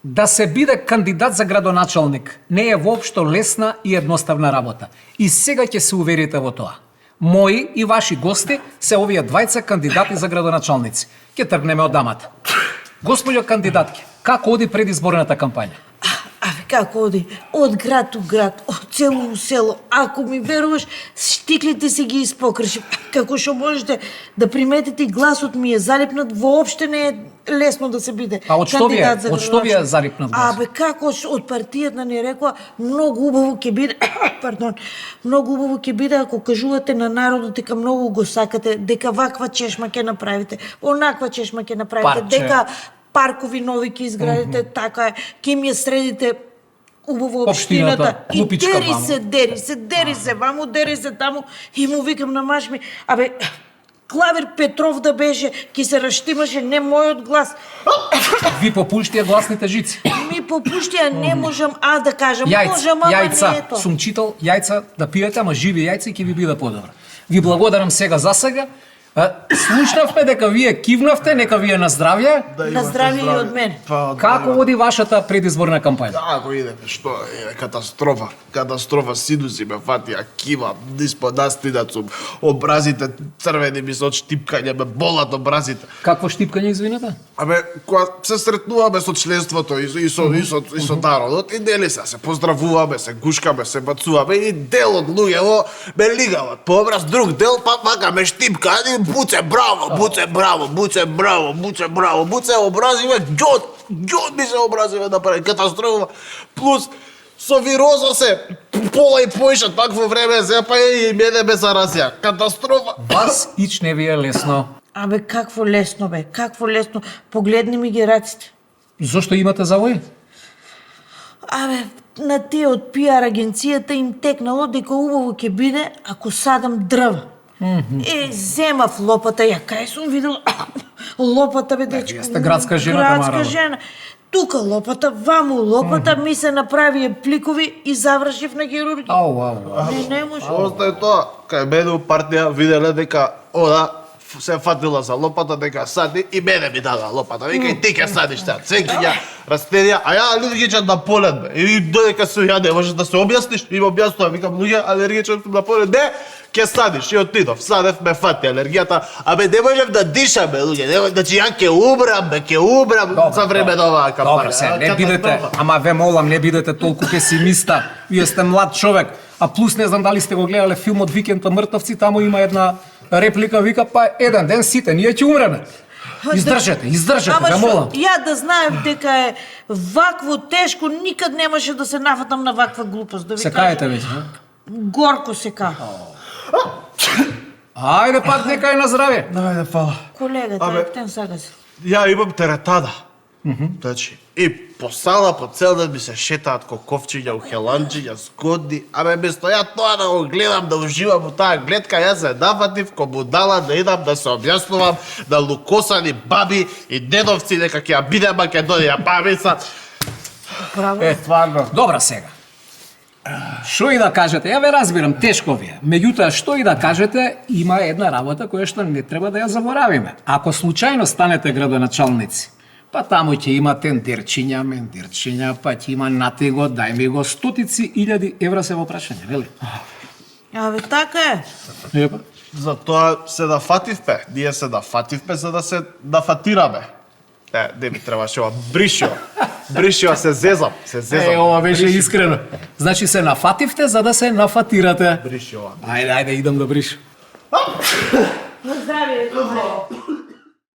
Да се биде кандидат за градоначалник не е воопшто лесна и едноставна работа. И сега ќе се уверите во тоа. Мои и ваши гости се овие двајца кандидати за градоначалници. Ќе тргнеме од дамата. Господјо кандидатке, како оди предизборната кампања? Како оди? Од град у град, од село у село. Ако ми веруваш, штиклите се ги испокрши. Како што можете да приметите, гласот ми е залепнат, воопште не е лесно да се биде. А од што ви е залепнат глас? Како од партијата ни рекоа, многу убаво ќе биде, многу убаво ќе биде ако кажувате на народот дека многу го сакате, дека ваква чешма ќе направите, онаква чешма ќе направите, дека паркови нови ќе изградите, така е, ќе ми ја средите убаво општината. И дери се, ваму, дери се таму, и му викам на маж ми, Клавир Петров да беше, ќе се раштимаше, не мојот глас. Ви попуштија гласните жици. Ми попуштија, не можам да кажам, можам, ама јајца, не ето. сум читал, јајца да пиете, ама живи јајца ќе ви биде подобро. Ви благодарам сега за сега. Слушнавме дека вие кивнавте, нека вие на здравје. На здравје и од мене. Како оди вашата предизборна кампања? Како идеме, што е катастрофа. Катастрофа, синуси ме фатија, кива, испод нас стидацум, образите црвени ми со штипкање, ме болат образите. Какво штипкање, извинете? Кога се сретнуваме со членството и со народот, и нели се поздравуваме, се гушкаме, се бацуваме, и дел од луѓето ме лигават. По образ друг дел, вака ме штипка, буце браво, буце образиве, ѓот ми се образиве да прави катастрофа. Плюс со вироза се пола и поиша такво време се па и мене ме заразија. Катастрофа. Вас ич не ви е лесно. Какво лесно бе, какво лесно. Погледни ми ги раците. Зошто имате завој? На тие од пиар агенцијата им текнало дека убаво ќе биде ако садам дрва. Земав лопата, кај сум видела лопата, бе, дечко. Вие сте градска жена, Градска жена. Тука лопата, ваму лопата, ми се направи пликови и завршив на хирургија. Не може. Остае тоа, кај мене у партија виделе дека ода се фатила за лопата, дека сади и мене ми дада лопата. Вика и ти ќе садиш таа ценкиња, растенија, а ја алергичен на полет бе. И додека се ја не можеш да се објасниш, им објаснувам, викам луѓе алергичен сум на полет, не, ќе садиш и отидов, садев ме фати алергијата, не можев да дишам бе луѓе, значи ја ќе умрам за време на оваа кампања. Добро се, не бидете, ама ве молам, не бидете толку песимиста. Вие сте млад човек, а плюс не знам дали сте го гледале филмот Викенд на мртовци, таму има една реплика, вика, па еден ден сите ние ќе умреме. Издржете, ве молам. Ја да знаев дека е вакво тешко, никад немаше да се нафатам на ваква глупост. Да ви се каете веќе, горко се ка. Ајде пак нека е на здравје. Ајде, фала. Колега, трептен сега се. Ја имам теретада. Значи, и по сала, по цел ден ми се шетаат коковчиња, ухеланџиња, згодни. Место ја тоа да го гледам, да уживам во таа гледка, јас се нафатив ко будала да идам да се објаснувам на лукосани баби и дедовци дека ќе ја биде Македонија бабица. Право. Добра сега. Што и да кажете, ја ве разбирам, тешко ви е. Меѓутоа, што и да кажете, има една работа која што не треба да ја заборавиме. Ако случајно станете градоначалници, па таму ќе имате мендирчиња, па ќе има натего, дај ми го, стотици илјади евра се во прашање, нели? Така е. Затоа се нафативме. Ние се нафативме за да се нафатираме. Не ми требаше ова. Бришио, се зезам. Ова беше искрено. Значи се нафативте за да се нафатирате. Бришио. Ајде, идам да бришам. На здравје.